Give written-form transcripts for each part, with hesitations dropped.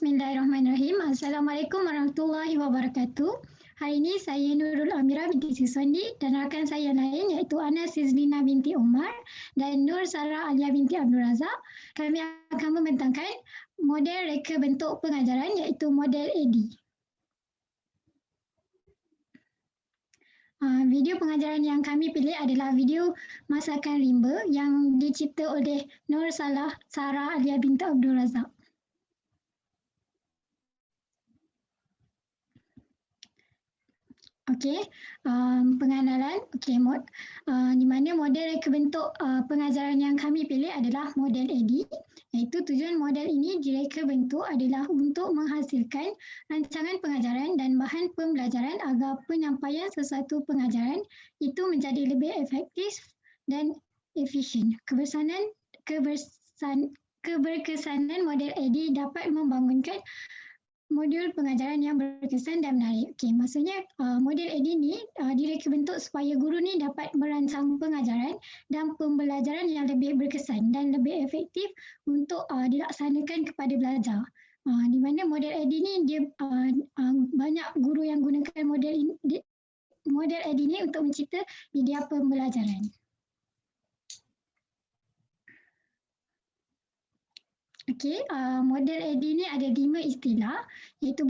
Bismillahirrahmanirrahim. Assalamualaikum warahmatullahi wabarakatuh. Hari ini saya Nurul Amira binti Siswandi dan rakan saya lain iaitu Ana Sizlina binti Umar dan Nur Sarah Alia binti Abdul Razak. Kami akan membentangkan model reka bentuk pengajaran iaitu model AD. Video pengajaran yang kami pilih adalah video masakan rimba yang dicipta oleh Nur Sarah Alia binti Abdul Razak. Okey, pengenalan. Okey, di mana model reka bentuk pengajaran yang kami pilih adalah model AD, iaitu tujuan model ini direka bentuk adalah untuk menghasilkan rancangan pengajaran dan bahan pembelajaran agar penyampaian sesuatu pengajaran itu menjadi lebih efektif dan efisien. Keberkesanan model AD dapat membangunkan modul pengajaran yang berkesan dan menarik. Okey, maksudnya model AD ni direka bentuk supaya guru ni dapat merancang pengajaran dan pembelajaran yang lebih berkesan dan lebih efektif untuk dilaksanakan kepada belajar. Di mana model AD ni dia banyak guru yang gunakan model AD ni untuk mencipta media pembelajaran. Okey, model AD ni ada 5 istilah iaitu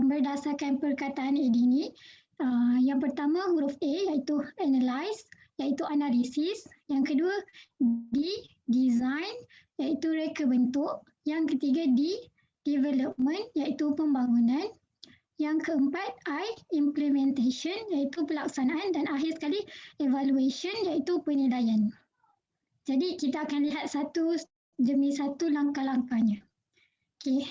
berdasarkan perkataan AD ni. Yang pertama huruf A iaitu analyze iaitu analisis. Yang kedua D, design iaitu reka bentuk. Yang ketiga D, development iaitu pembangunan. Yang keempat I, implementation iaitu pelaksanaan dan akhir sekali evaluation iaitu penilaian. Jadi kita akan lihat satu demi satu langkah-langkahnya. Okey.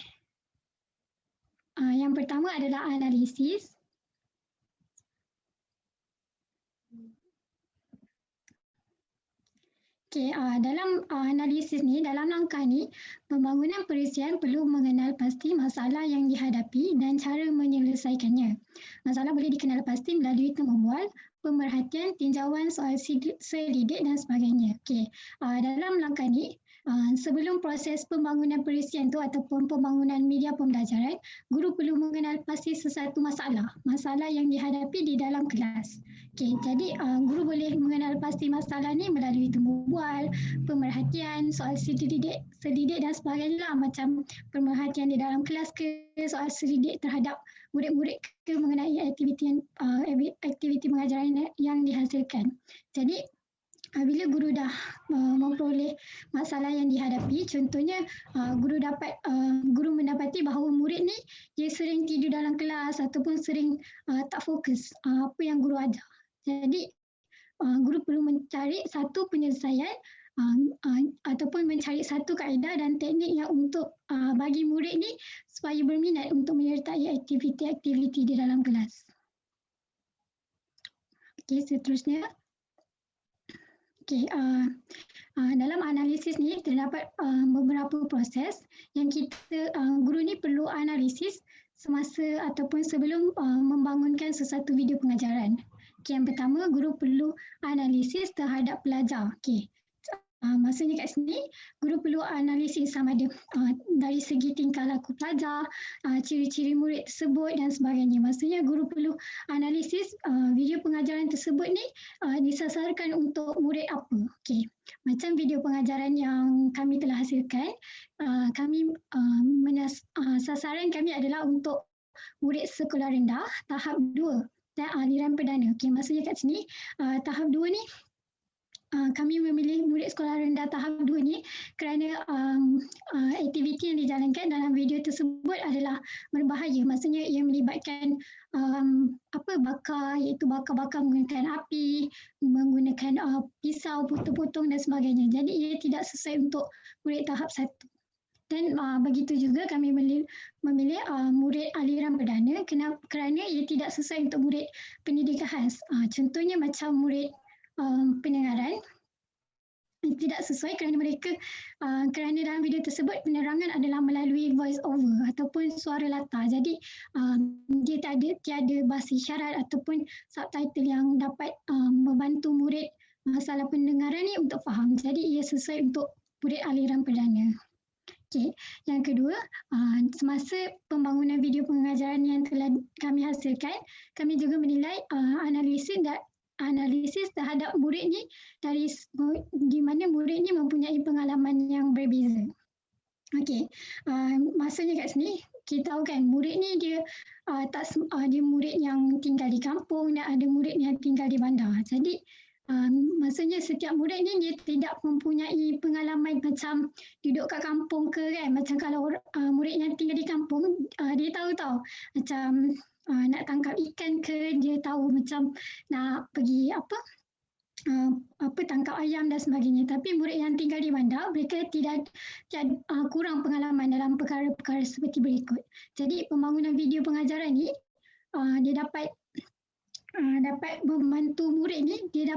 Yang pertama adalah analisis. Okey, dalam analisis ni, dalam langkah ni, pembangunan perisian perlu mengenal pasti masalah yang dihadapi dan cara menyelesaikannya. Masalah boleh dikenal pasti melalui temu bual, pemerhatian, tinjauan soal selidik dan sebagainya. Okey, dalam langkah ni, sebelum proses pembangunan perisian tu ataupun pembangunan media pembelajaran, guru perlu mengenal pasti sesuatu masalah yang dihadapi di dalam kelas. Okey, jadi guru boleh mengenal pasti masalah ni melalui temu bual, pemerhatian, soal selidik dan sebagainya lah, macam pemerhatian di dalam kelas ke, soal selidik terhadap murid-murid ke mengenai aktiviti pengajaran yang dihasilkan. Jadi bila guru dah memperoleh masalah yang dihadapi, contohnya guru mendapati bahawa murid ni dia sering tidur dalam kelas ataupun sering tak fokus apa yang guru ajar. Jadi guru perlu mencari satu penyelesaian ataupun mencari satu kaedah dan teknik yang untuk bagi murid ni supaya berminat untuk menyertai aktiviti-aktiviti di dalam kelas. Okey, seterusnya. Okey, dalam analisis ni terdapat beberapa proses yang guru ni perlu analisis semasa ataupun sebelum membangunkan sesuatu video pengajaran. Okay, yang pertama, guru perlu analisis terhadap pelajar. Okay. Maksudnya kat sini, guru perlu analisis sama ada dari segi tingkah laku pelajar, ciri-ciri murid tersebut dan sebagainya. Maksudnya guru perlu analisis video pengajaran tersebut ni disasarkan untuk murid apa. Okay. Macam video pengajaran yang kami telah hasilkan, sasaran kami adalah untuk murid sekolah rendah tahap 2 dan aliran perdana. Okay, maksudnya kat sini tahap 2 ni kami memilih murid sekolah rendah tahap 2 ni kerana aktiviti yang dijalankan dalam video tersebut adalah berbahaya. Maksudnya ia melibatkan bakar, iaitu bakar-bakar menggunakan api, menggunakan pisau, potong-potong dan sebagainya. Jadi ia tidak sesuai untuk murid tahap 1. Dan begitu juga kami memilih murid aliran perdana kerana ia tidak sesuai untuk murid pendidikan khas. Contohnya macam murid pendengaran tidak sesuai kerana dalam video tersebut penerangan adalah melalui voice over ataupun suara latar. Jadi dia tiada bahasa isyarat ataupun subtitle yang dapat membantu murid masalah pendengaran ni untuk faham. Jadi ia sesuai untuk murid aliran perdana. Okey, yang kedua, semasa pembangunan video pengajaran yang telah kami hasilkan, kami juga menilai analisis terhadap murid ni di mana murid ni mempunyai pengalaman yang berbeza. Okey, maksudnya kat sini kita tahu kan murid ni dia dia murid yang tinggal di kampung dan ada murid yang tinggal di bandar. Jadi maksudnya setiap murid ni dia tidak mempunyai pengalaman macam duduk kat kampung ke kan. Macam kalau murid yang tinggal di kampung dia tahu macam nak tangkap ikan ke, dia tahu macam nak pergi tangkap ayam dan sebagainya. Tapi murid yang tinggal di bandar mereka kurang pengalaman dalam perkara-perkara seperti berikut. Jadi pembangunan video pengajaran ni dia dapat membantu murid ni, dia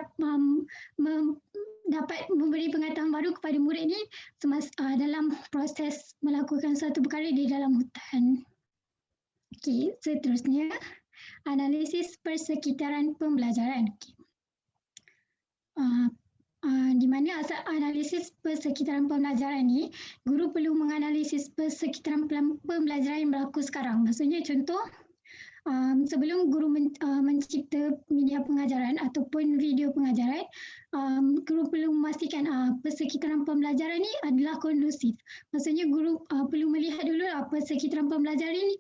dapat memberi pengetahuan baru kepada murid ni dalam proses melakukan suatu perkara di dalam hutan. Okey, seterusnya analisis persekitaran pembelajaran. Okay. Di mana asal analisis persekitaran pembelajaran ni, guru perlu menganalisis persekitaran pembelajaran yang berlaku sekarang. Maksudnya contoh, sebelum guru mencipta media pengajaran ataupun video pengajaran, guru perlu memastikan persekitaran pembelajaran ni adalah kondusif. Maksudnya guru perlu melihat dulu persekitaran pembelajaran ni,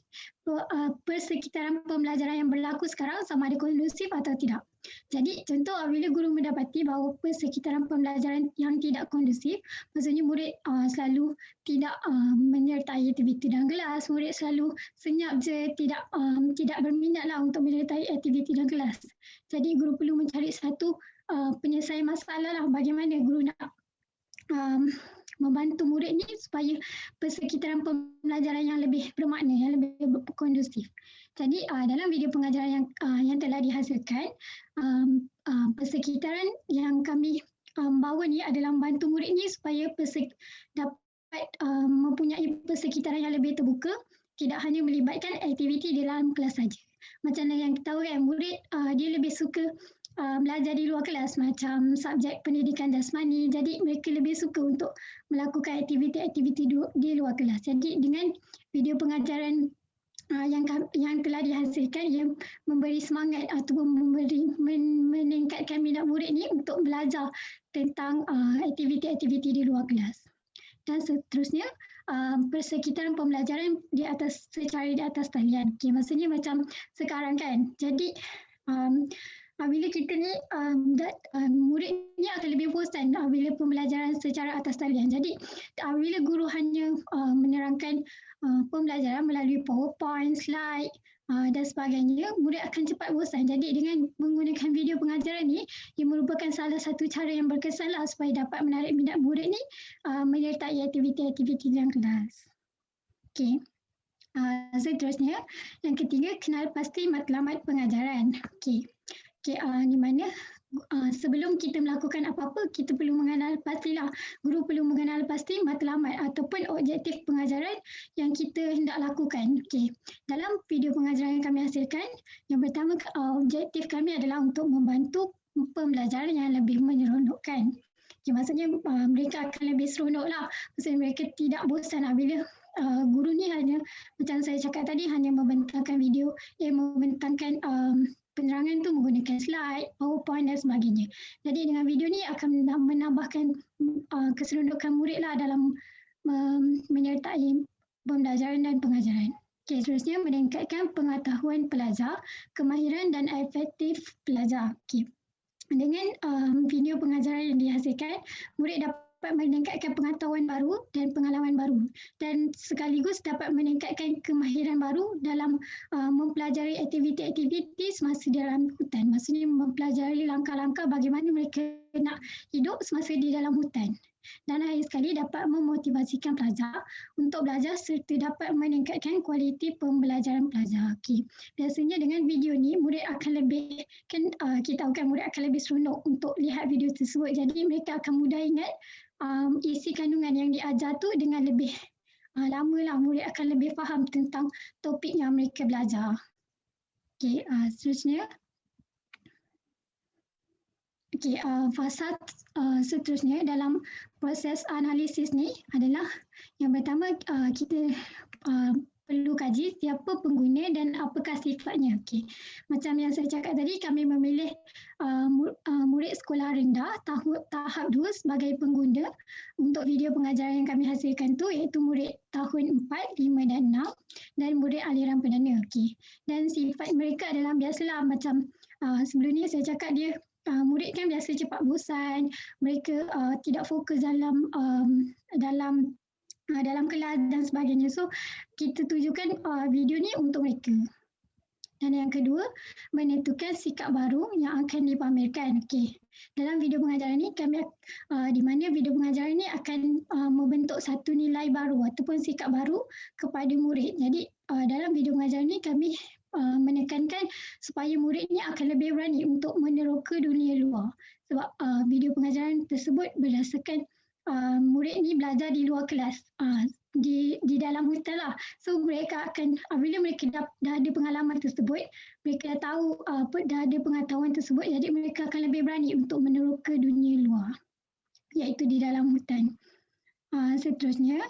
persekitaran pembelajaran yang berlaku sekarang sama ada kondusif atau tidak. Jadi contoh apabila guru mendapati bahawa persekitaran pembelajaran yang tidak kondusif, maksudnya murid selalu tidak menyertai aktiviti dalam kelas, murid selalu senyap je, tidak berminatlah untuk menyertai aktiviti dalam kelas. Jadi guru perlu mencari satu penyelesaian masalah lah, bagaimana guru nak membantu murid ni supaya persekitaran pembelajaran yang lebih bermakna, yang lebih kondusif. Jadi dalam video pengajaran yang telah dihasilkan, persekitaran yang kami bawa ni adalah membantu murid ni supaya dapat mempunyai persekitaran yang lebih terbuka, tidak hanya melibatkan aktiviti di dalam kelas saja. Macam yang kita tahu kan, murid dia lebih suka belajar di luar kelas macam subjek pendidikan jasmani, jadi mereka lebih suka untuk melakukan aktiviti-aktiviti di luar kelas. Jadi dengan video pengajaran yang telah dihasilkan, yang memberi semangat ataupun meningkatkan minat murid ni untuk belajar tentang aktiviti-aktiviti di luar kelas. Dan seterusnya, persekitaran pembelajaran secara di atas talian. Okay, maksudnya macam sekarang kan, jadi bila kita ni murid ni akan lebih bosan bila pembelajaran secara atas talian. Jadi bila guru hanya menerangkan pembelajaran melalui PowerPoint, slide dan sebagainya, murid akan cepat bosan. Jadi dengan menggunakan video pengajaran ni, ia merupakan salah satu cara yang berkesan lah supaya dapat menarik minat murid ni menyertai aktiviti-aktiviti dalam kelas. Okey. Seterusnya, yang ketiga, kenal pasti matlamat pengajaran. Okey. Di mana sebelum kita melakukan apa-apa, kita perlu mengenal pastilah, guru perlu mengenal pasti matlamat ataupun objektif pengajaran yang kita hendak lakukan. Okey. Dalam video pengajaran yang kami hasilkan, yang pertama objektif kami adalah untuk membantu pembelajaran yang lebih menyeronokkan. Okay, maksudnya mereka akan lebih seronok lah. Maksudnya mereka tidak bosan bila guru ni hanya, macam saya cakap tadi, hanya membentangkan membentangkan penerangan tu menggunakan slide, PowerPoint dan sebagainya. Jadi dengan video ni akan menambahkan keseronokan murid lah dalam menyertai pembelajaran dan pengajaran. Okey, seterusnya meningkatkan pengetahuan pelajar, kemahiran dan efektif pelajar. Okey. Dengan video pengajaran yang dihasilkan, murid dapat meningkatkan pengetahuan baru dan pengalaman baru, dan sekaligus dapat meningkatkan kemahiran baru dalam mempelajari aktiviti-aktiviti semasa dalam hutan. Maksudnya mempelajari langkah-langkah bagaimana mereka nak hidup semasa di dalam hutan. Dan akhir sekali dapat memotivasikan pelajar untuk belajar serta dapat meningkatkan kualiti pembelajaran pelajar. Okay. Biasanya dengan video ni murid akan lebih, kita tahu kan murid akan lebih seronok untuk lihat video tersebut. Jadi mereka akan mudah ingat isi kandungan yang diajar tu dengan lebih lama lah, murid akan lebih faham tentang topik yang mereka belajar. Okay, seterusnya. Okey, fasa seterusnya dalam proses analisis ni adalah yang pertama, kita uh, perlu kaji siapa pengguna dan apakah sifatnya. Okey, macam yang saya cakap tadi, kami memilih murid sekolah rendah tahap 2 sebagai pengguna untuk video pengajaran yang kami hasilkan tu, iaitu murid tahun 4, 5 dan 6 dan murid aliran perdana. Okey, dan sifat mereka adalah biasalah macam sebelum ni saya cakap dia murid kan biasa cepat bosan, mereka tidak fokus dalam kelas dan sebagainya. So kita tujukan video ni untuk mereka. Dan yang kedua, menentukan sikap baru yang akan dipamerkan. Okey. Dalam video pengajaran ni di mana video pengajaran ni akan membentuk satu nilai baru ataupun sikap baru kepada murid. Jadi dalam video pengajaran ni kami menekankan supaya murid ni akan lebih berani untuk meneroka dunia luar. Sebab video pengajaran tersebut berdasarkan murid ni belajar di luar kelas. Di dalam hutan lah. So mereka akan, bila mereka dah ada pengalaman tersebut, mereka dah tahu, dah ada pengetahuan tersebut, jadi mereka akan lebih berani untuk meneroka dunia luar, iaitu di dalam hutan. Seterusnya,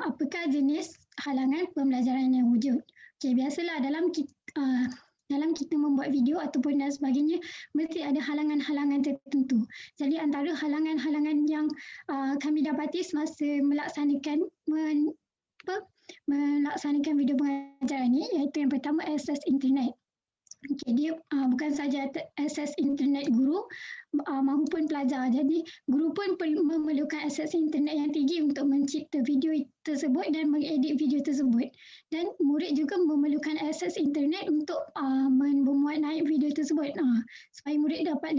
apakah jenis halangan pembelajaran yang wujud? Okay, biasalah dalam kita membuat video ataupun dan sebagainya, mesti ada halangan-halangan tertentu. Jadi antara halangan-halangan yang kami dapati semasa melaksanakan video pengajaran ni, iaitu yang pertama akses internet. Okay, dia bukan saja akses internet guru maupun pelajar. Jadi guru pun memerlukan akses internet yang tinggi untuk mencipta video tersebut dan mengedit video tersebut. Dan murid juga memerlukan akses internet untuk membuat naik video tersebut. Supaya murid dapat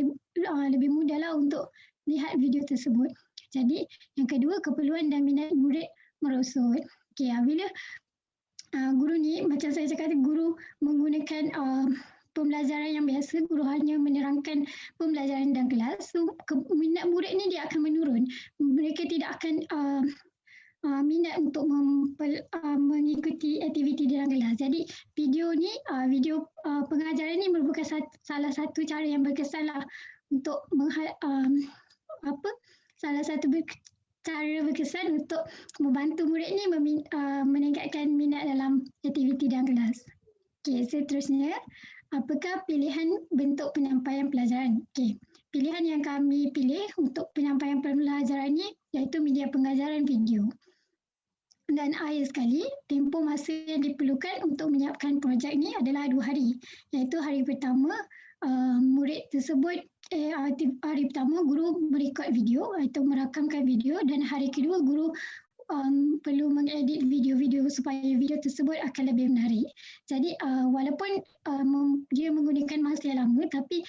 lebih mudahlah untuk lihat video tersebut. Jadi yang kedua, keperluan dan minat murid merosot. Okay, bila guru ni, macam saya cakap tadi, guru menggunakan pembelajaran yang biasa, guru hanya menerangkan pembelajaran dalam kelas. So, minat murid ni dia akan menurun. Mereka tidak akan minat untuk mengikuti aktiviti dalam kelas. Jadi video pengajaran ni merupakan salah satu cara yang berkesan lah untuk cara berkesan untuk membantu murid ni meningkatkan minat dalam aktiviti dalam kelas. Okey, seterusnya, apakah pilihan bentuk penyampaian pelajaran? Okey, pilihan yang kami pilih untuk penyampaian pelajaran ni iaitu media pengajaran video. Dan akhir sekali, tempoh masa yang diperlukan untuk menyiapkan projek ni adalah 2 hari. Iaitu hari pertama, hari pertama guru merekod video atau merakamkan video, dan hari kedua guru perlu mengedit video-video supaya video tersebut akan lebih menarik. Jadi walaupun dia menggunakan masa yang lama, tapi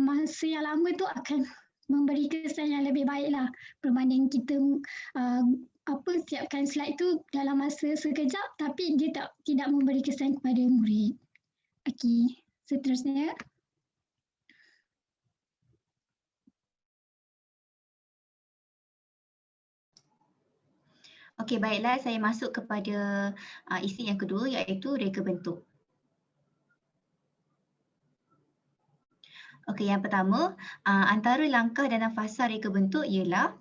masa yang lama tu akan memberi kesan yang lebih baiklah berbanding kita siapkan slide tu dalam masa sekejap tapi dia tidak memberi kesan kepada murid. Okey, seterusnya. Okey, baiklah, saya masuk kepada isi yang kedua, iaitu reka bentuk. Okey, yang pertama, antara langkah dalam fasa reka bentuk ialah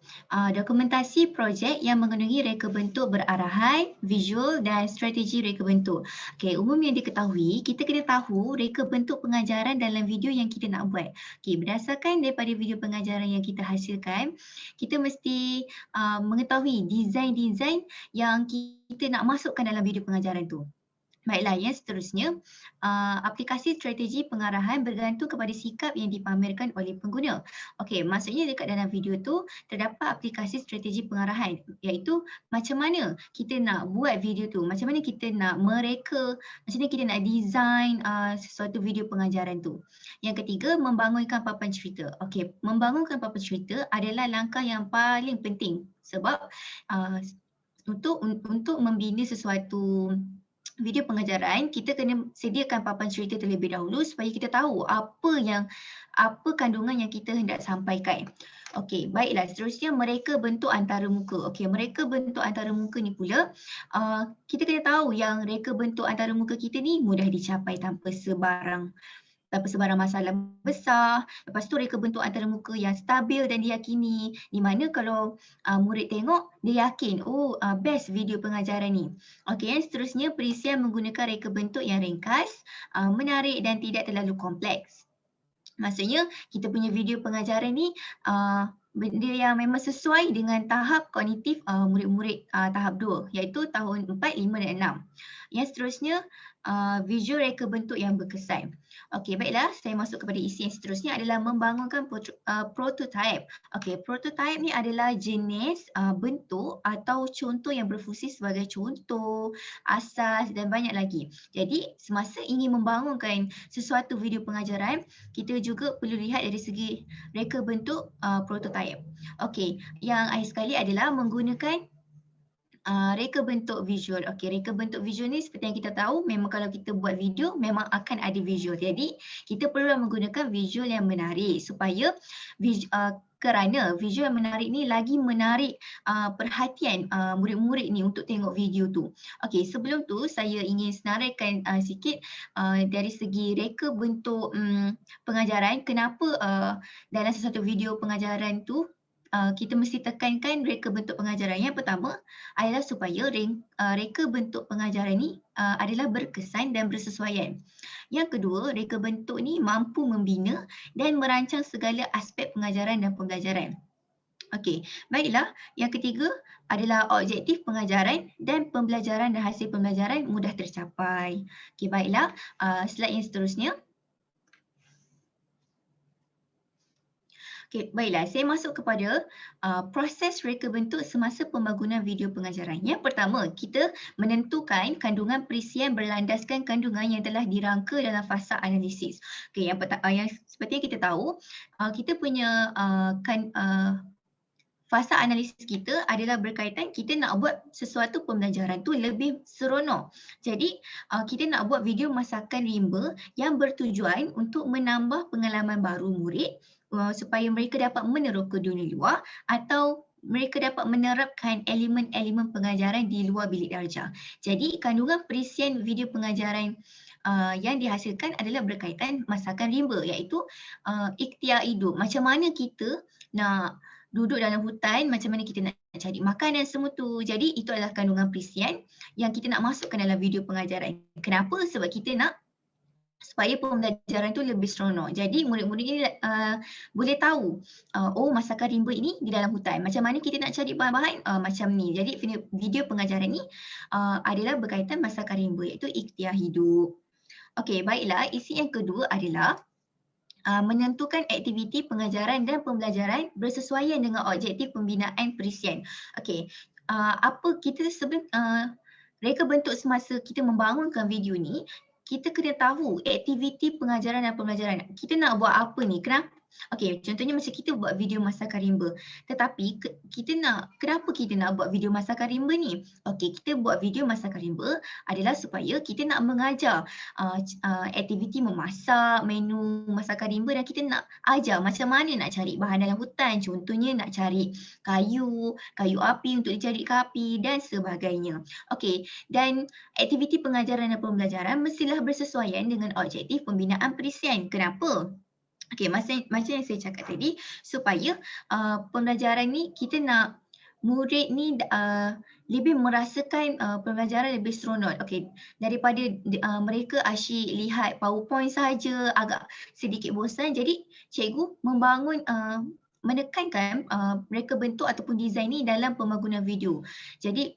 dokumentasi projek yang mengandungi reka bentuk berarahan, visual dan strategi reka bentuk. Okey, umum yang diketahui, kita kena tahu reka bentuk pengajaran dalam video yang kita nak buat. Okey, berdasarkan daripada video pengajaran yang kita hasilkan, kita mesti mengetahui desain-desain yang kita nak masukkan dalam video pengajaran tu. Baiklah, yang seterusnya, aplikasi strategi pengarahan bergantung kepada sikap yang dipamerkan oleh pengguna. Okey, maksudnya dekat dalam video tu terdapat aplikasi strategi pengarahan, iaitu macam mana kita nak buat video tu, macam mana kita nak mereka, macam mana kita nak design sesuatu video pengajaran tu. Yang ketiga, membangunkan papan cerita. Okey, membangunkan papan cerita adalah langkah yang paling penting sebab untuk membina sesuatu video pengajaran, kita kena sediakan papan cerita terlebih dahulu supaya kita tahu apa kandungan yang kita hendak sampaikan. Okey, baiklah, seterusnya mereka bentuk antaramuka. Okey, mereka bentuk antaramuka ni pula, kita kena tahu yang reka bentuk antaramuka kita ni mudah dicapai tanpa sebarang persebaran masalah besar, lepas tu reka bentuk antarmuka yang stabil dan diyakini, di mana kalau murid tengok, dia yakin, oh best video pengajaran ni. Okey, yang seterusnya perisian menggunakan reka bentuk yang ringkas, menarik dan tidak terlalu kompleks. Maksudnya kita punya video pengajaran ni benda yang memang sesuai dengan tahap kognitif murid-murid tahap 2 iaitu tahun 4, 5 dan 6. Yang seterusnya visual reka bentuk yang berkesan. Okey, baiklah, saya masuk kepada isi yang seterusnya adalah membangunkan prototype. Okey, prototype ni adalah jenis bentuk atau contoh yang berfungsi sebagai contoh, asas dan banyak lagi. Jadi semasa ingin membangunkan sesuatu video pengajaran, kita juga perlu lihat dari segi reka bentuk prototype. Okey, yang akhir sekali adalah menggunakan reka bentuk visual. Okey, reka bentuk visual ni seperti yang kita tahu, memang kalau kita buat video memang akan ada visual. Jadi kita perlu menggunakan visual yang menarik supaya kerana visual yang menarik ni lagi menarik perhatian murid-murid ni untuk tengok video tu. Okey, sebelum tu saya ingin senaraikan sikit dari segi reka bentuk pengajaran, kenapa dalam sesuatu video pengajaran tu kita mesti tekankan reka bentuk pengajaran. Yang pertama adalah supaya reka bentuk pengajaran ni adalah berkesan dan bersesuaian. Yang kedua, reka bentuk ni mampu membina dan merancang segala aspek pengajaran dan pembelajaran. Okey, baiklah. Yang ketiga adalah objektif pengajaran dan pembelajaran dan hasil pembelajaran mudah tercapai. Okey, baiklah. Slide yang seterusnya. Okay, baiklah, saya masuk kepada proses reka bentuk semasa pembangunan video pengajaran. Yang pertama, kita menentukan kandungan perisian berlandaskan kandungan yang telah dirangka dalam fasa analisis. Okay, yang seperti yang kita tahu, kita punya fasa analisis kita adalah berkaitan kita nak buat sesuatu pembelajaran tu lebih seronok. Jadi kita nak buat video masakan rimba yang bertujuan untuk menambah pengalaman baru murid supaya mereka dapat meneroka dunia luar atau mereka dapat menerapkan elemen-elemen pengajaran di luar bilik darjah. Jadi kandungan perisian video pengajaran yang dihasilkan adalah berkaitan masakan rimba iaitu ikhtiar hidup. Macam mana kita nak duduk dalam hutan, macam mana kita nak cari makan dan semua tu. Jadi itu adalah kandungan perisian yang kita nak masukkan dalam video pengajaran. Kenapa? Sebab kita nak supaya pembelajaran tu lebih seronok. Jadi murid-murid ni boleh tahu, oh masakan rimba ini di dalam hutan. Macam mana kita nak cari bahan-bahan? Macam ni. Jadi video pengajaran ni adalah berkaitan masakan rimba iaitu ikhtiar hidup. Okey, baiklah. Isi yang kedua adalah menentukan aktiviti pengajaran dan pembelajaran bersesuaian dengan objektif pembinaan perisian. Okey, apa kita reka bentuk semasa kita membangunkan video ni, kita kena tahu aktiviti pengajaran dan pembelajaran. Kita nak buat apa ni? Kenapa? Okey, contohnya macam kita buat video masakan rimba. Tetapi kenapa kita nak buat video masakan rimba ni? Okey, kita buat video masakan rimba adalah supaya kita nak mengajar aktiviti memasak, menu masakan rimba dan kita nak ajar macam mana nak cari bahan dalam hutan. Contohnya nak cari kayu api untuk dijadikan api dan sebagainya. Okey, dan aktiviti pengajaran dan pembelajaran mestilah bersesuaian dengan objektif pembinaan perisian. Kenapa? Okey, macam yang saya cakap tadi, supaya pembelajaran ni kita nak murid ni lebih merasakan pembelajaran lebih seronok. Okey, daripada mereka asyik lihat PowerPoint saja, agak sedikit bosan. Jadi cikgu menekankan reka bentuk ataupun design ni dalam pembangunan video. Jadi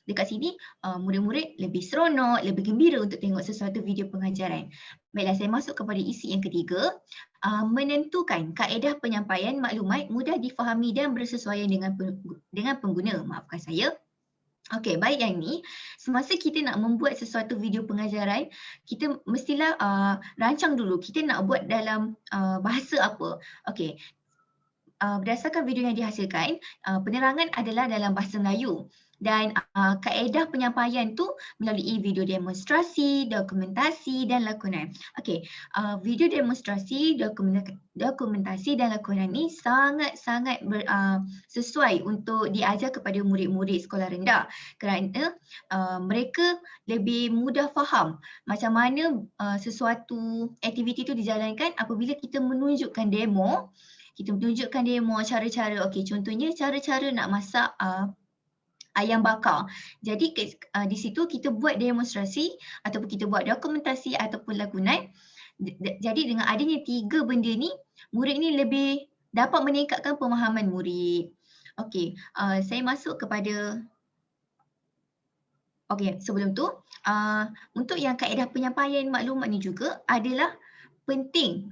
dekat sini murid-murid lebih seronok, lebih gembira untuk tengok sesuatu video pengajaran. Baiklah, saya masuk kepada isi yang ketiga. Menentukan kaedah penyampaian maklumat mudah difahami dan bersesuaian dengan pengguna. Maafkan saya. Okey, baik, yang ni semasa kita nak membuat sesuatu video pengajaran, kita mestilah rancang dulu kita nak buat dalam bahasa apa. Okey, berdasarkan video yang dihasilkan, penerangan adalah dalam bahasa Melayu. Dan kaedah penyampaian tu melalui video demonstrasi, dokumentasi dan lakonan. Okey, video demonstrasi, dokumentasi dan lakonan ni sangat-sangat sesuai untuk diajar kepada murid-murid sekolah rendah kerana mereka lebih mudah faham macam mana sesuatu aktiviti tu dijalankan apabila kita menunjukkan demo. Kita menunjukkan demo cara-cara, okey, contohnya cara-cara nak masak ayam bakar. Jadi di situ kita buat demonstrasi ataupun kita buat dokumentasi ataupun lakonan. Jadi dengan adanya 3 benda ni, murid ni lebih dapat meningkatkan pemahaman murid. Okey, saya masuk kepada sebelum tu, untuk yang kaedah penyampaian maklumat ni juga adalah penting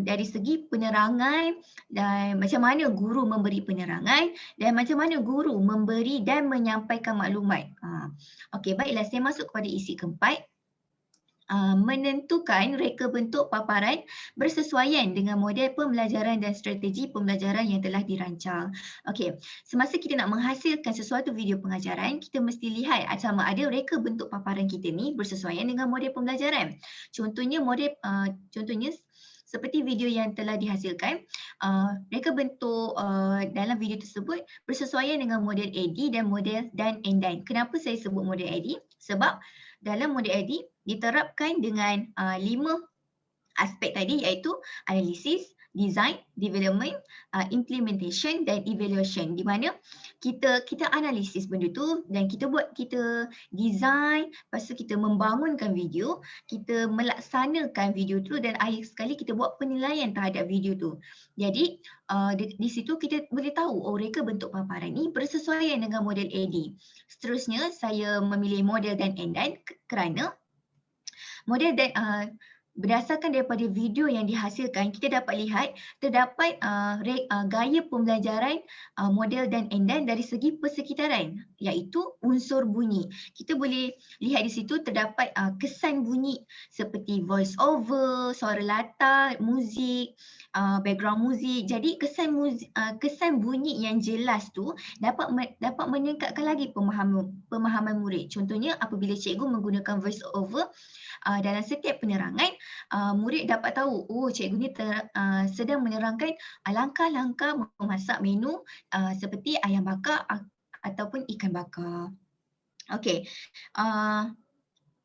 dari segi penerangan dan macam mana guru memberi penerangan dan macam mana guru memberi dan menyampaikan maklumat. Okey, baiklah, saya masuk kepada isi keempat. Menentukan reka bentuk paparan bersesuaian dengan model pembelajaran dan strategi pembelajaran yang telah dirancang. Okey, semasa kita nak menghasilkan sesuatu video pengajaran, kita mesti lihat sama ada reka bentuk paparan kita ni bersesuaian dengan model pembelajaran. Contohnya seperti video yang telah dihasilkan, reka bentuk dalam video tersebut bersesuaian dengan model AD dan model Dan and Dan. Kenapa saya sebut model AD? Sebab dalam model AD diterapkan dengan 5 aspek tadi, iaitu analisis, design, development, implementation dan evaluation, di mana kita analisis benda tu dan kita design, lepas tu kita membangunkan video, kita melaksanakan video tu dan akhir sekali kita buat penilaian terhadap video tu. Jadi di situ kita boleh tahu reka bentuk paparan ni bersesuaian dengan model AD. Seterusnya saya memilih model Dan and Dan kerana model Dan berdasarkan daripada video yang dihasilkan, kita dapat lihat terdapat gaya pembelajaran model Dan and Dan dari segi persekitaran, iaitu unsur bunyi. Kita boleh lihat di situ terdapat kesan bunyi seperti voice over, suara latar, muzik, background muzik. Jadi kesan bunyi yang jelas tu dapat meningkatkan lagi pemahaman murid. Contohnya apabila cikgu menggunakan voice over dalam setiap penerangan, murid dapat tahu, cikgu ni sedang menerangkan langkah-langkah memasak menu seperti ayam bakar ataupun ikan bakar. Okey.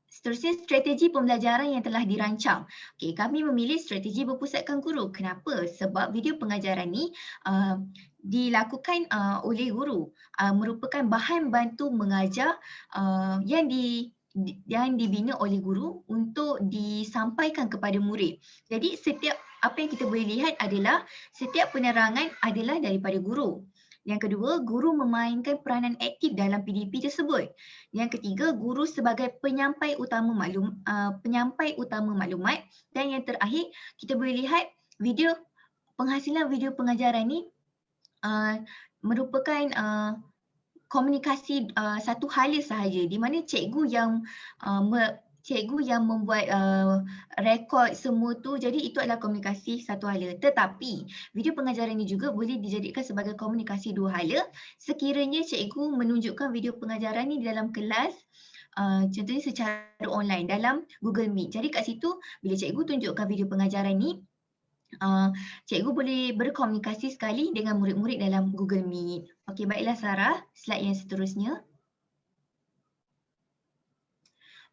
Seterusnya, strategi pembelajaran yang telah dirancang. Okey, kami memilih strategi berpusatkan guru. Kenapa? Sebab video pengajaran ni dilakukan oleh guru, merupakan bahan bantu mengajar yang dibina oleh guru untuk disampaikan kepada murid. Jadi apa yang kita boleh lihat adalah setiap penerangan adalah daripada guru. Yang kedua, guru memainkan peranan aktif dalam PDP tersebut. Yang ketiga, guru sebagai penyampai utama maklumat. Dan yang terakhir, kita boleh lihat penghasilan video pengajaran ni merupakan komunikasi satu hala sahaja, di mana cikgu yang membuat rekod semua tu, jadi itu adalah komunikasi satu hala. Tetapi video pengajaran ini juga boleh dijadikan sebagai komunikasi dua hala sekiranya cikgu menunjukkan video pengajaran ni dalam kelas, contohnya secara online dalam Google Meet. Jadi kat situ bila cikgu tunjukkan video pengajaran ni, cikgu boleh berkomunikasi sekali dengan murid-murid dalam Google Meet. Okey, baiklah Sarah, slide yang seterusnya.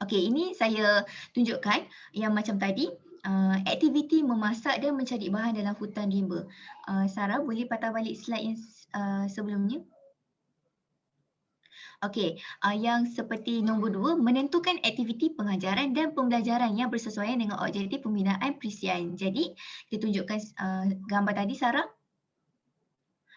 Okey, ini saya tunjukkan yang macam tadi, aktiviti memasak dan mencari bahan dalam hutan rimba. Sarah, boleh patah balik slide yang sebelumnya? Okey, yang seperti nombor 2, menentukan aktiviti pengajaran dan pembelajaran yang bersesuaian dengan objektif pembinaan perisian. Jadi, kita tunjukkan gambar tadi, Sarah.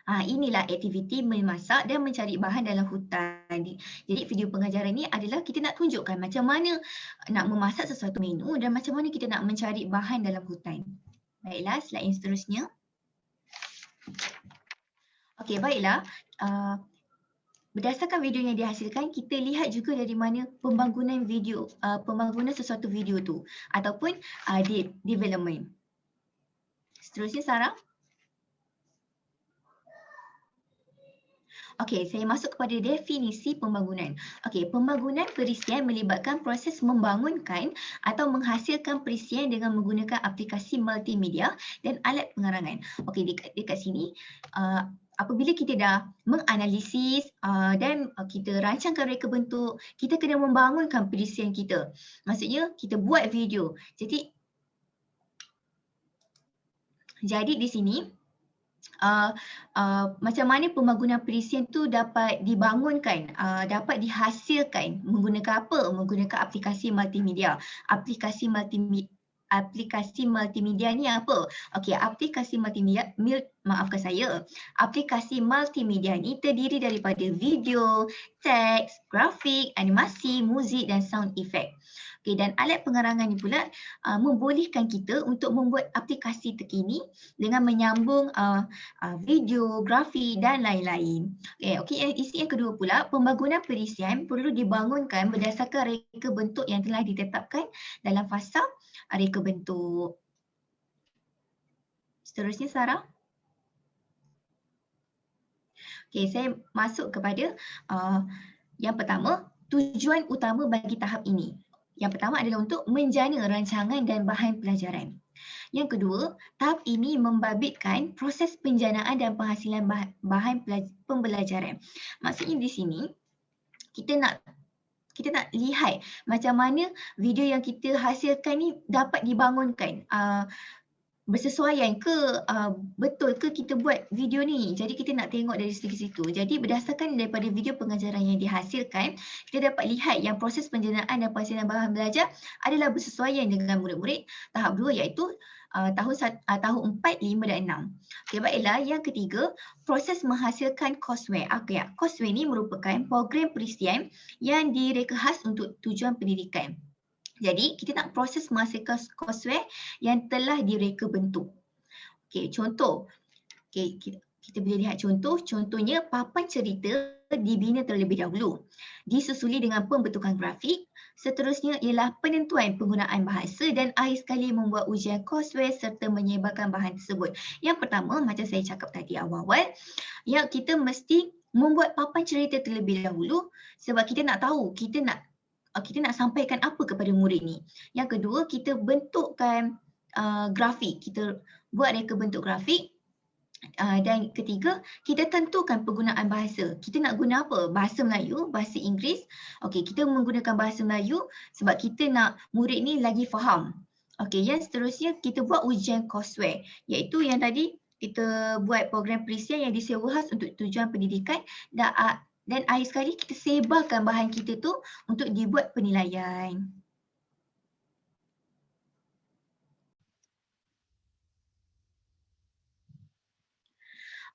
Inilah aktiviti memasak dan mencari bahan dalam hutan. Jadi video pengajaran ni adalah kita nak tunjukkan macam mana nak memasak sesuatu menu dan macam mana kita nak mencari bahan dalam hutan. Baiklah, slide yang seterusnya. Okey, baiklah. Berdasarkan video yang dihasilkan, kita lihat juga dari mana pembangunan sesuatu video tu ataupun development. Seterusnya, Sarah. Okey, saya masuk kepada definisi pembangunan. Okey, pembangunan perisian melibatkan proses membangunkan atau menghasilkan perisian dengan menggunakan aplikasi multimedia dan alat pengerangan. Okey, dekat sini apabila kita dah menganalisis dan kita rancangkan reka bentuk, kita kena membangunkan perisian kita. Maksudnya kita buat video. Jadi di sini macam mana pembangunan perisian tu dapat dibangunkan, dapat dihasilkan menggunakan apa? Menggunakan aplikasi multimedia. Aplikasi multimedia ni apa? Okey, aplikasi multimedia, maafkan saya, aplikasi multimedia ni terdiri daripada video, teks, grafik, animasi, muzik dan sound effect. Okey, dan alat pengerangan ni pula membolehkan kita untuk membuat aplikasi terkini dengan menyambung video, grafik dan lain-lain. Okey, isi yang kedua pula, pembangunan perisian perlu dibangunkan berdasarkan reka bentuk yang telah ditetapkan dalam fasa reka bentuk. Seterusnya Sarah. Okey, saya masuk kepada yang pertama, tujuan utama bagi tahap ini. Yang pertama adalah untuk menjana rancangan dan bahan pelajaran. Yang kedua, tahap ini membabitkan proses penjanaan dan penghasilan bahan pembelajaran. Maksudnya di sini, kita nak lihat macam mana video yang kita hasilkan ni dapat dibangunkan. Bersesuaian ke, betul ke kita buat video ni. Jadi kita nak tengok dari segi situ. Jadi berdasarkan daripada video pengajaran yang dihasilkan, kita dapat lihat yang proses penjanaan dan penghasilan bahan belajar adalah bersesuaian dengan murid-murid tahap 2 iaitu tahun 4, 5 dan 6. Okey, baiklah. Yang ketiga, proses menghasilkan courseware. Courseware ni merupakan program perisian yang direka khas untuk tujuan pendidikan. Jadi, kita nak proses menghasilkan courseware yang telah direka bentuk. Okey, contoh. Okey, kita boleh lihat contoh. Contohnya, papan cerita dibina terlebih dahulu. Disusuli dengan pembentukan grafik. Seterusnya ialah penentuan penggunaan bahasa dan akhir sekali membuat ujian courseware serta menyebarkan bahan tersebut. Yang pertama, macam saya cakap tadi awal-awal, yang kita mesti membuat papan cerita terlebih dahulu sebab kita nak tahu, kita nak sampaikan apa kepada murid ni. Yang kedua, kita bentukkan grafik. Kita buat reka bentuk grafik. Dan ketiga, kita tentukan penggunaan bahasa. Kita nak guna apa? Bahasa Melayu, bahasa Inggeris. Okey, kita menggunakan bahasa Melayu sebab kita nak murid ni lagi faham. Okey, yang seterusnya kita buat ujian courseware, iaitu yang tadi kita buat program perisian yang disewa khas untuk tujuan pendidikan dan akhir sekali kita sebarkan bahan kita tu untuk dibuat penilaian.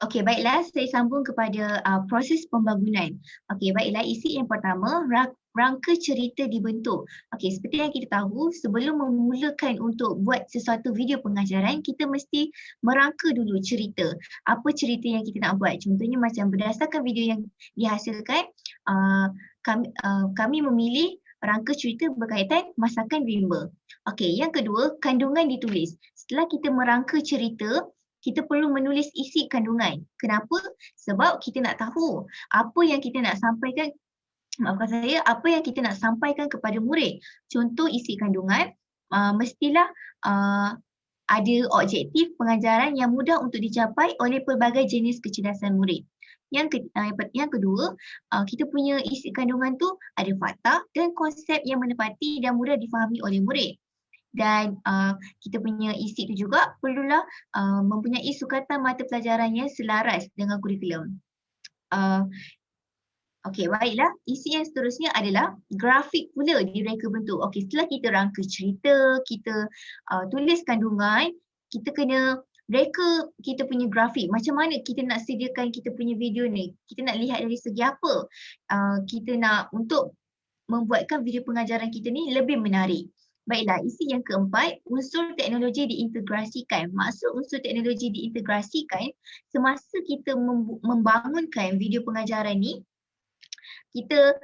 Okey, baiklah, saya sambung kepada proses pembangunan. Okey, baiklah, isi yang pertama, rangka cerita dibentuk. Okey, seperti yang kita tahu, sebelum memulakan untuk buat sesuatu video pengajaran, kita mesti merangka dulu cerita. Apa cerita yang kita nak buat? Contohnya macam berdasarkan video yang dihasilkan, kami memilih rangka cerita berkaitan masakan rimba. Okey, yang kedua, kandungan ditulis. Setelah kita merangka cerita, kita perlu menulis isi kandungan. Kenapa? Sebab kita nak tahu apa yang kita nak sampaikan, apa yang kita nak sampaikan kepada murid. Contoh isi kandungan, mestilah ada objektif pengajaran yang mudah untuk dicapai oleh pelbagai jenis kecerdasan murid. Yang kedua, kita punya isi kandungan tu ada fakta dan konsep yang menepati dan mudah difahami oleh murid. Dan kita punya isi itu juga perlulah mempunyai sukatan mata pelajaran yang selaras dengan kurikulum. Okey, baiklah. Isi yang seterusnya adalah grafik pula di reka bentuk. Okey, setelah kita rangka cerita, kita tulis kandungan, kita kena reka kita punya grafik. Macam mana kita nak sediakan kita punya video ni? Kita nak lihat dari segi apa? Kita nak untuk membuatkan video pengajaran kita ni lebih menarik. Baiklah, isi yang keempat, unsur teknologi diintegrasikan. Maksud unsur teknologi diintegrasikan, semasa kita membangunkan video pengajaran ni, kita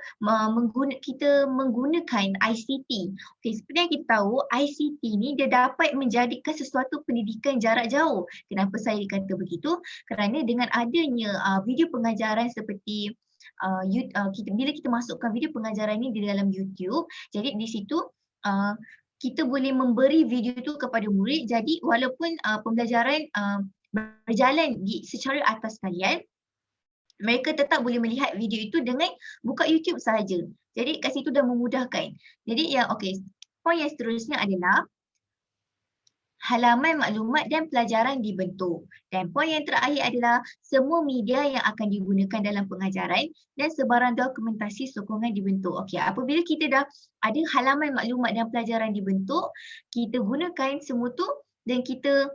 menggunakan ICT. Okey, seperti yang kita tahu, ICT ni dia dapat menjadikan sesuatu pendidikan jarak jauh. Kenapa saya kata begitu? Kerana dengan adanya video pengajaran seperti bila kita masukkan video pengajaran ni di dalam YouTube, jadi di situ kita boleh memberi video tu kepada murid, jadi walaupun pembelajaran berjalan secara atas talian, mereka tetap boleh melihat video itu dengan buka YouTube sahaja. Jadi kat situ dah memudahkan. Jadi poin yang seterusnya adalah halaman maklumat dan pelajaran dibentuk. Dan poin yang terakhir adalah semua media yang akan digunakan dalam pengajaran dan sebarang dokumentasi sokongan dibentuk. Okey, apabila kita dah ada halaman maklumat dan pelajaran dibentuk, kita gunakan semua tu dan kita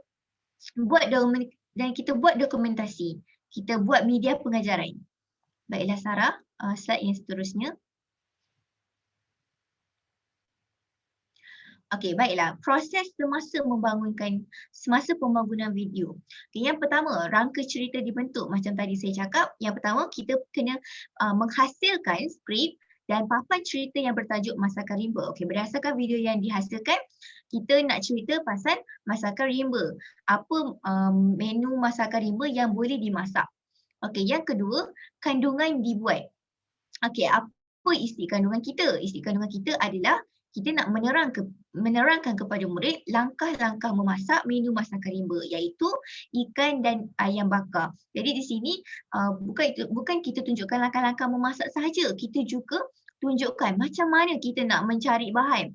buat dokumentasi. Kita buat media pengajaran. Baiklah Sarah, slide yang seterusnya. Okey, baiklah. Proses semasa pembangunan video. Okay, yang pertama, rangka cerita dibentuk. Macam tadi saya cakap, yang pertama kita kena menghasilkan skrip dan papan cerita yang bertajuk Masakan Rimba. Okey, berdasarkan video yang dihasilkan, kita nak cerita pasal masakan rimba. Apa menu masakan rimba yang boleh dimasak. Okey, yang kedua, kandungan dibuat. Okey, apa isi kandungan kita? Isi kandungan kita adalah kita nak menerangkan kepada murid langkah-langkah memasak menu masakan rimba, iaitu ikan dan ayam bakar. Jadi di sini bukan kita tunjukkan langkah-langkah memasak sahaja, kita juga tunjukkan macam mana kita nak mencari bahan.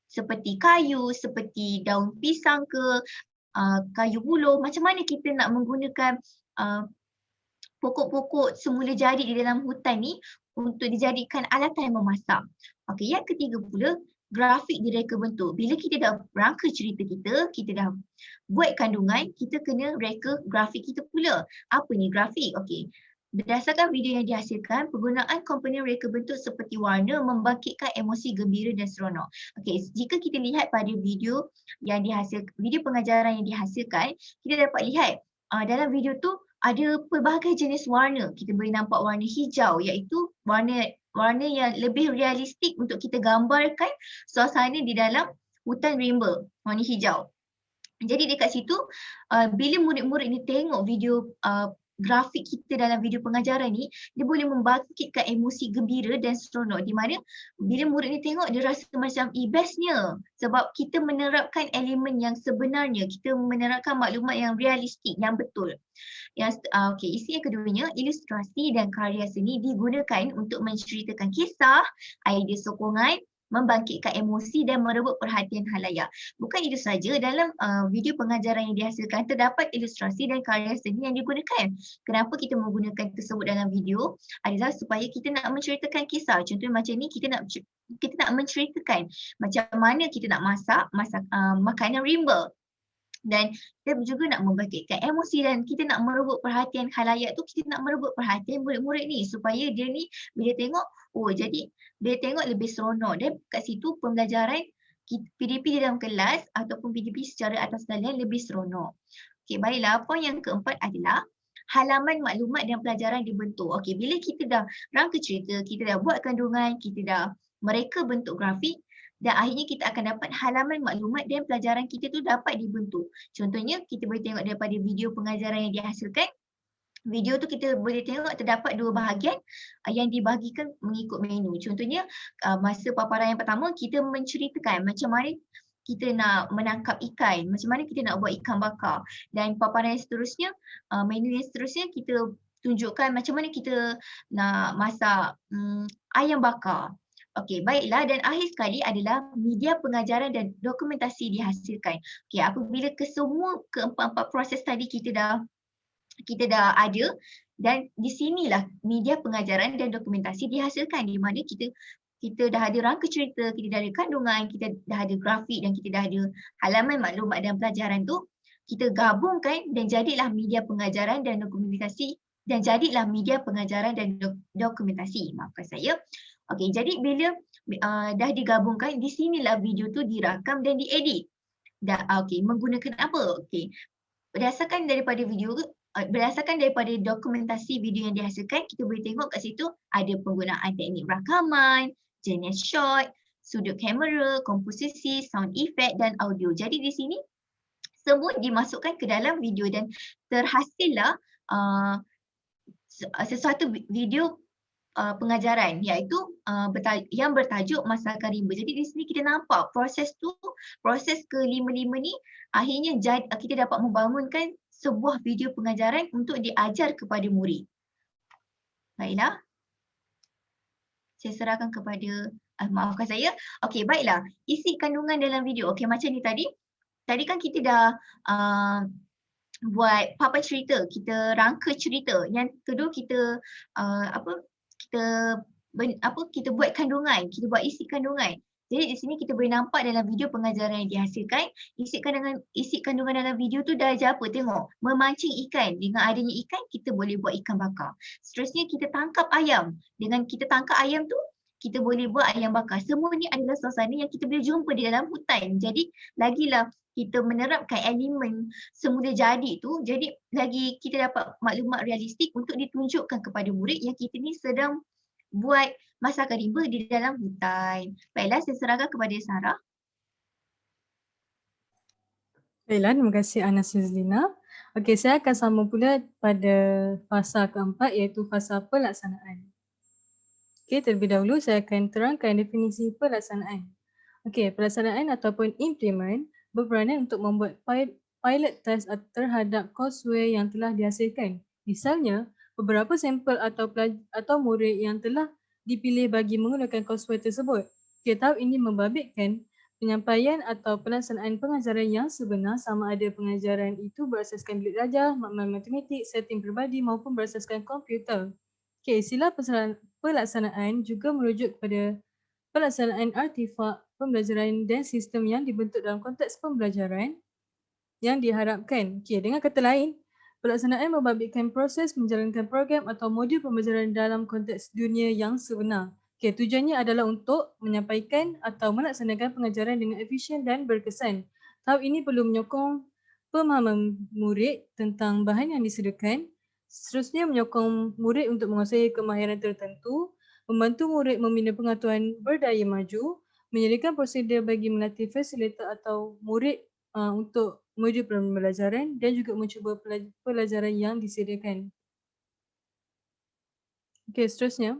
Seperti kayu, seperti daun pisang ke, kayu buluh, macam mana kita nak menggunakan pokok-pokok semula jadi di dalam hutan ni untuk dijadikan alatan memasak. Okey, yang ketiga pula, grafik direka bentuk. Bila kita dah rangka cerita kita dah buat kandungan, kita kena reka grafik kita pula. Apa ni grafik? Okey, berdasarkan video yang dihasilkan, penggunaan komponen reka bentuk seperti warna membangkitkan emosi gembira dan seronok. Okey, jika kita lihat pada video pengajaran yang dihasilkan, kita dapat lihat dalam video tu ada pelbagai jenis warna. Kita boleh nampak warna hijau, iaitu warna yang lebih realistik untuk kita gambarkan suasana di dalam hutan rimba, warna hijau. Jadi dekat situ, bila murid-murid ni tengok video grafik kita dalam video pengajaran ni, dia boleh membangkitkan emosi gembira dan seronok, di mana bila murid ni tengok, dia rasa macam bestnya sebab kita menerapkan elemen yang sebenarnya, kita menerapkan maklumat yang realistik, yang betul. Isi yang keduanya, ilustrasi dan karya seni digunakan untuk menceritakan kisah, idea sokongan, membangkitkan emosi dan merebut perhatian khalayak. Bukan itu saja, dalam video pengajaran yang dihasilkan terdapat ilustrasi dan karya seni yang digunakan. Kenapa kita menggunakan tersebut dalam video? Adalah supaya kita nak menceritakan kisah. Contohnya macam ni, kita nak menceritakan macam mana kita nak masak makanan rimba. Dan kita juga nak membangkitkan emosi dan kita nak merebut perhatian khalayak tu, kita nak merebut perhatian murid-murid ni supaya dia ni bila tengok, jadi dia tengok lebih seronok. Dan kat situ pembelajaran PDP di dalam kelas ataupun PDP secara atas talian lebih seronok. Okey, baiklah, poin yang keempat adalah halaman maklumat dan pelajaran dibentuk. Okey, bila kita dah rangka cerita, kita dah buat kandungan, kita dah mereka bentuk grafik, dan akhirnya kita akan dapat halaman maklumat dan pelajaran kita tu dapat dibentuk. Contohnya, kita boleh tengok daripada video pengajaran yang dihasilkan. Video tu kita boleh tengok terdapat dua bahagian yang dibahagikan mengikut menu. Contohnya, masa paparan yang pertama, kita menceritakan macam mana kita nak menangkap ikan, macam mana kita nak buat ikan bakar. Dan paparan yang seterusnya, menu yang seterusnya, kita tunjukkan macam mana kita nak masak ayam bakar. Okey, baiklah, dan akhir sekali adalah media pengajaran dan dokumentasi dihasilkan. Okey, apabila keempat-empat proses tadi kita dah ada, dan di sinilah media pengajaran dan dokumentasi dihasilkan, di mana kita dah ada rangka cerita, kita dah ada kandungan, kita dah ada grafik dan kita dah ada halaman maklumat dan pelajaran tu, kita gabungkan dan jadilah media pengajaran dan dokumentasi Maafkan saya. Okey, jadi bila dah digabungkan, di sinilah video tu dirakam dan diedit. Okey, menggunakan apa? Okey, berdasarkan daripada video berdasarkan daripada dokumentasi video yang dihasilkan, kita boleh tengok kat situ ada penggunaan teknik rakaman, jenis shot, sudut kamera, komposisi, sound effect dan audio. Jadi di sini semua dimasukkan ke dalam video dan terhasillah sesuatu video pengajaran iaitu yang bertajuk Masakan Rimba. Jadi di sini kita nampak proses ke-5 ni akhirnya kita dapat membangunkan sebuah video pengajaran untuk diajar kepada murid. Baiklah. Saya serahkan kepada maafkan saya. Okey, baiklah. Isi kandungan dalam video. Okey, macam ni tadi. Tadi kan kita dah buat papan cerita, kita rangka cerita. Yang kedua kita kita buat kandungan, kita buat isi kandungan. Jadi di sini kita boleh nampak dalam video pengajaran yang dihasilkan, isi kandungan dalam video tu dah apa? Tengok, memancing ikan. Dengan adanya ikan, kita boleh buat ikan bakar. Seterusnya kita tangkap ayam. Dengan kita tangkap ayam tu, kita boleh buat ayam bakar. Semua ni adalah suasana yang kita boleh jumpa di dalam hutan. Jadi lagilah kita menerapkan elemen semula jadi tu, jadi lagi kita dapat maklumat realistik untuk ditunjukkan kepada murid yang kita ni sedang buat masakan rimba di dalam hutan. Baiklah, saya serahkan kepada Sarah. Baiklah, terima kasih Anas Yuzlina. Okey, saya akan sambung pula pada fasa keempat iaitu fasa pelaksanaan. Okey, terlebih dahulu saya akan terangkan definisi pelaksanaan. Okey, pelaksanaan ataupun implement berperanan untuk membuat pilot test terhadap courseware yang telah dihasilkan. Misalnya, beberapa sampel atau murid yang telah dipilih bagi menggunakan courseware tersebut. Okey, tahap ini membabitkan penyampaian atau pelaksanaan pengajaran yang sebenar sama ada pengajaran itu berasaskan bilik darjah, maklumat matematik, setting peribadi maupun berasaskan komputer. Okey, istilah pelaksanaan juga merujuk kepada pelaksanaan artifak pembelajaran dan sistem yang dibentuk dalam konteks pembelajaran yang diharapkan. Okey, dengan kata lain, pelaksanaan membabitkan proses menjalankan program atau modul pembelajaran dalam konteks dunia yang sebenar. Okey, tujuannya adalah untuk menyampaikan atau melaksanakan pengajaran dengan efisien dan berkesan. Tahap ini perlu menyokong pemahaman murid tentang bahan yang disediakan, seterusnya menyokong murid untuk menguasai kemahiran tertentu, membantu murid membina pengetahuan berdaya maju, menyediakan prosedur bagi melatih fasilitator atau murid untuk modul pembelajaran dan juga mencuba pelajaran yang disediakan. Okey, seterusnya.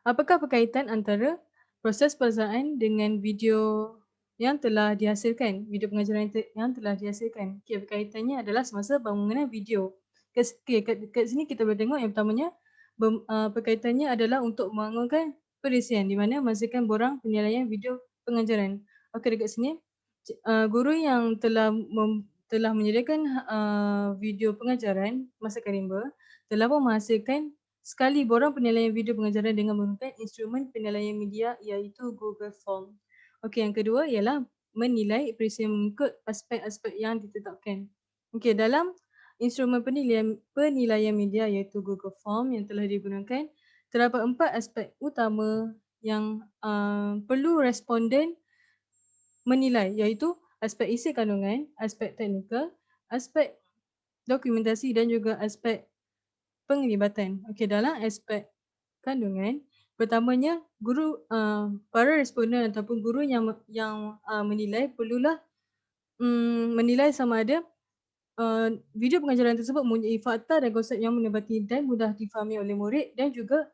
Apakah berkaitan antara proses pelaksanaan dengan video yang telah dihasilkan, video pengajaran yang telah dihasilkan? Okey, berkaitannya adalah semasa pembangunan video. Kat sini kita boleh tengok yang pertamanya berkaitannya adalah untuk membangunkan perisian di mana menghasilkan borang penilaian video pengajaran. Okey, dekat sini guru yang telah menyediakan video pengajaran Masakan Rimba telah pun menghasilkan sekali borang penilaian video pengajaran dengan menggunakan instrumen penilaian media iaitu Google Form. Okey, yang kedua ialah menilai perisian mengikut aspek-aspek yang ditetapkan. Okey, dalam instrumen penilaian media iaitu Google Form yang telah digunakan, terdapat 4 aspek utama yang perlu responden menilai iaitu aspek isi kandungan, aspek teknikal, aspek dokumentasi dan juga aspek penglibatan. Okey, dalam aspek kandungan, pertamanya guru para responden ataupun guru yang menilai perlulah menilai sama ada video pengajaran tersebut mempunyai fakta dan konsep yang menepati dan mudah difahami oleh murid dan juga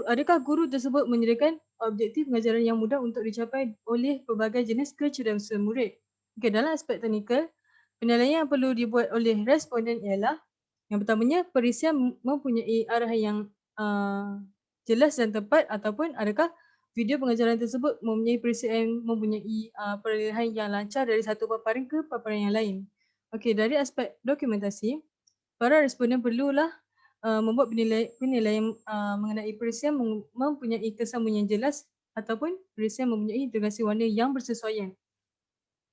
adakah guru tersebut menyediakan objektif pengajaran yang mudah untuk dicapai oleh pelbagai jenis kecerdasan murid. Okey, dalam aspek teknikal, penilaian yang perlu dibuat oleh responden ialah yang pertamanya, perisian mempunyai arahan yang jelas dan tepat ataupun adakah video pengajaran tersebut mempunyai perolehan yang lancar dari satu paparan ke paparan yang lain. Okey, dari aspek dokumentasi, para responden perlulah membuat penilaian mengenai perisian mempunyai kesambungan yang jelas ataupun perisian mempunyai integrasi warna yang bersesuaian.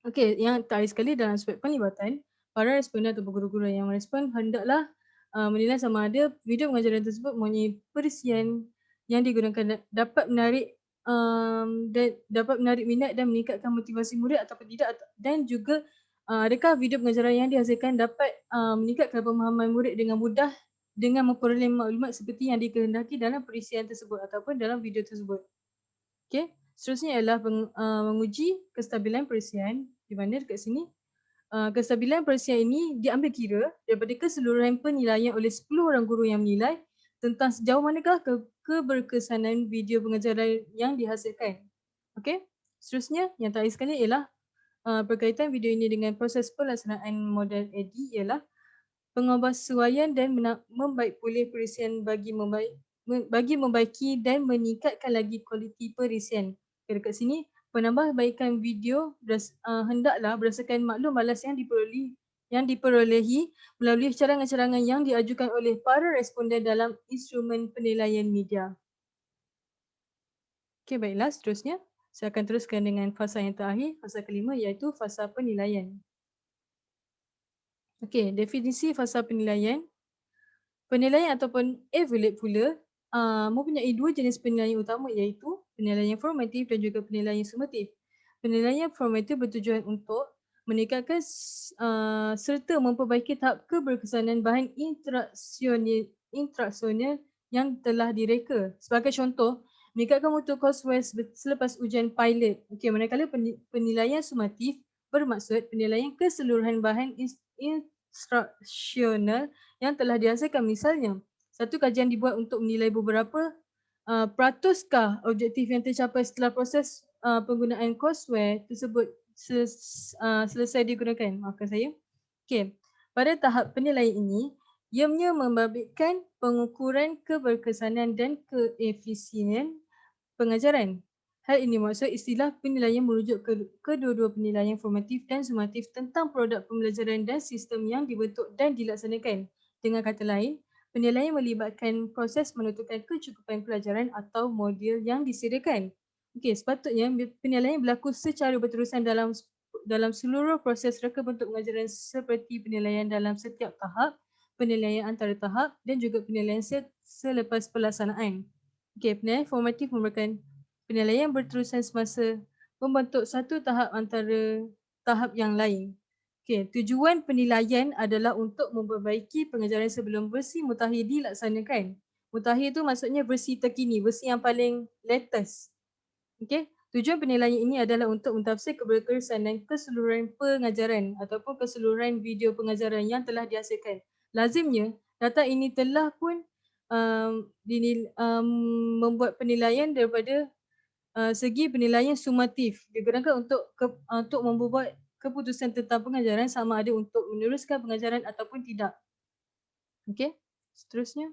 Okey, yang terakhir sekali dalam aspek penglibatan, para responden atau guru-guru yang merespon hendaklah menilai sama ada video pengajaran tersebut mempunyai perisian yang digunakan dapat menarik minat dan meningkatkan motivasi murid ataupun tidak, dan juga adakah video pengajaran yang dihasilkan dapat meningkatkan pemahaman murid dengan mudah dengan memperoleh maklumat seperti yang dikehendaki dalam perisian tersebut ataupun dalam video tersebut. Okey, seterusnya ialah menguji kestabilan perisian, di mana dekat sini kestabilan perisian ini diambil kira daripada keseluruhan penilaian oleh 10 orang guru yang menilai tentang sejauh manakah keberkesanan video pengajaran yang dihasilkan. Okey, seterusnya yang terakhir sekali ialah berkaitan video ini dengan proses pelaksanaan model AD ialah pengubahsuaian dan membaik pulih perisian bagi membaiki dan meningkatkan lagi kualiti perisian. Dekat sini, penambahbaikan video hendaklah berdasarkan maklum balas yang diperolehi melalui carangan-carangan yang diajukan oleh para responden dalam instrumen penilaian media. Okey, baiklah, seterusnya saya akan teruskan dengan fasa yang terakhir, fasa kelima, iaitu fasa penilaian. Okey, definisi fasa penilaian. Penilaian ataupun evaluate pula mempunyai dua jenis penilaian utama, iaitu penilaian formatif dan juga penilaian sumatif. Penilaian formatif bertujuan untuk meningkatkan serta memperbaiki tahap keberkesanan bahan interaksional yang telah direka. Sebagai contoh, meningkatkan mutu courseware selepas ujian pilot. Okey, manakala penilaian sumatif bermaksud penilaian keseluruhan bahan instruksional yang telah dihasilkan. Misalnya, satu kajian dibuat untuk menilai beberapa peratuskah objektif yang tercapai setelah proses penggunaan courseware tersebut selesai digunakan. Maafkan saya. Okey, pada tahap penilaian ini, ianya membabitkan pengukuran keberkesanan dan keefisienan pengajaran. Hal ini maksud istilah penilaian merujuk ke kedua-dua penilaian formatif dan sumatif tentang produk pembelajaran dan sistem yang dibentuk dan dilaksanakan. Dengan kata lain, penilaian melibatkan proses menentukan kecukupan pelajaran atau modul yang disediakan. Okey, sepatutnya penilaian berlaku secara berterusan dalam seluruh proses reka bentuk pengajaran seperti penilaian dalam setiap tahap, penilaian antara tahap dan juga penilaian selepas pelaksanaan. Okey, penilaian formatif merupakan penilaian berterusan semasa membentuk satu tahap antara tahap yang lain. Okey, tujuan penilaian adalah untuk memperbaiki pengajaran sebelum versi mutakhir dilaksanakan. Mutakhir tu maksudnya versi terkini, versi yang paling latest. Okey, tujuan penilaian ini adalah untuk mentafsir keberkesanan keseluruhan pengajaran ataupun keseluruhan video pengajaran yang telah dihasilkan. Lazimnya, data ini telah pun membuat penilaian daripada segi penilaian sumatif, digunakan untuk membuat keputusan tentang pengajaran sama ada untuk meneruskan pengajaran ataupun tidak. Okey, seterusnya.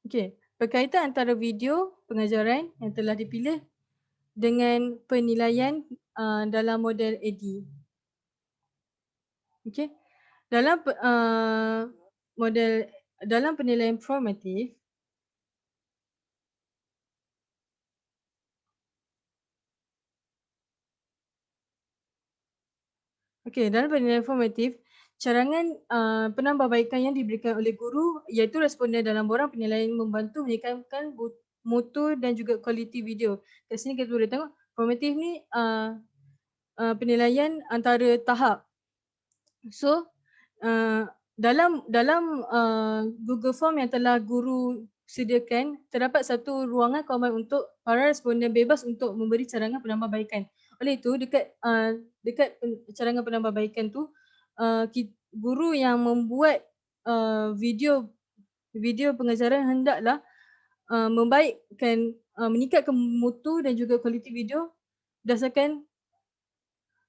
Okey, berkaitan antara video pengajaran yang telah dipilih dengan penilaian dalam model AD. Okey, dalam dalam penilaian formatif, dalam penilaian formatif, carangan penambahbaikan yang diberikan oleh guru iaitu responden dalam borang penilaian membantu meningkatkan mutu dan juga kualiti video. Kat sini kita boleh tengok formatif ni penilaian antara tahap. So dalam Google Form yang telah guru sediakan, terdapat satu ruangan komen untuk para responden bebas untuk memberi carangan penambahbaikan. Oleh itu, dekat carangan penambahbaikan tu, guru yang membuat video pengajaran hendaklah meningkatkan mutu dan juga kualiti video berdasarkan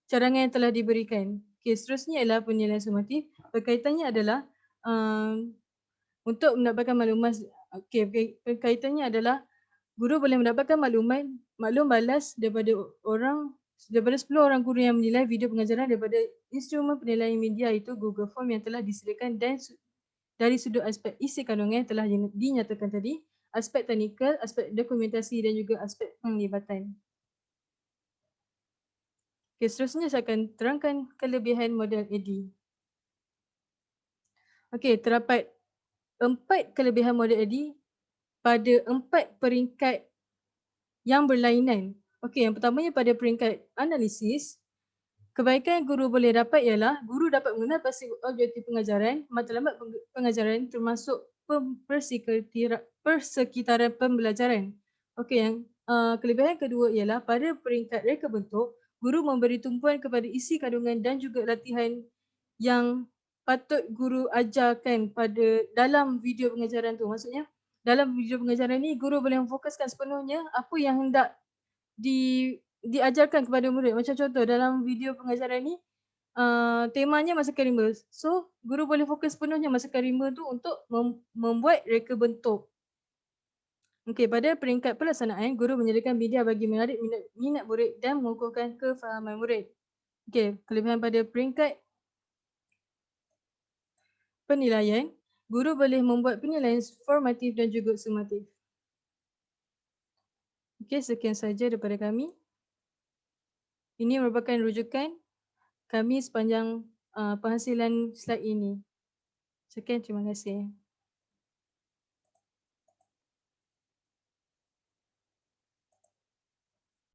carangan yang telah diberikan. Okey, seterusnya ialah penilaian sumatif. Berkaitannya adalah untuk mendapatkan maklumat. Okey, berkaitannya adalah guru boleh mendapatkan maklum balas daripada 10 orang guru yang menilai video pengajaran daripada instrumen penilaian media iaitu Google Form yang telah disediakan dan dari sudut aspek isi kandungan yang telah dinyatakan tadi, aspek teknikal, aspek dokumentasi dan juga aspek penglibatan. Okay, seterusnya saya akan terangkan kelebihan model AD. Okey, terdapat 4 kelebihan model AD pada 4 peringkat yang berlainan. Okey, yang pertamanya pada peringkat analisis, kebaikan yang guru boleh dapat ialah guru dapat mengenal pasti objektif pengajaran, matlamat pengajaran termasuk persekitaran pembelajaran. Okey, yang kelebihan kedua ialah pada peringkat reka bentuk, guru memberi tumpuan kepada isi kandungan dan juga latihan yang patut guru ajarkan pada dalam video pengajaran tu. Maksudnya dalam video pengajaran ni guru boleh memfokuskan sepenuhnya apa yang hendak diajarkan kepada murid. Macam contoh dalam video pengajaran ni temanya masakan rimba. So guru boleh fokus sepenuhnya masakan rimba tu untuk membuat reka bentuk. Okey, pada peringkat pelaksanaan, guru menyediakan media bagi menarik minat murid dan mengukuhkan kefahaman murid. Okey, kelebihan pada peringkat penilaian, guru boleh membuat penilaian formatif dan juga sumatif. Okey, sekian saja daripada kami. Ini merupakan rujukan kami sepanjang penghasilan slide ini. Sekian, terima kasih.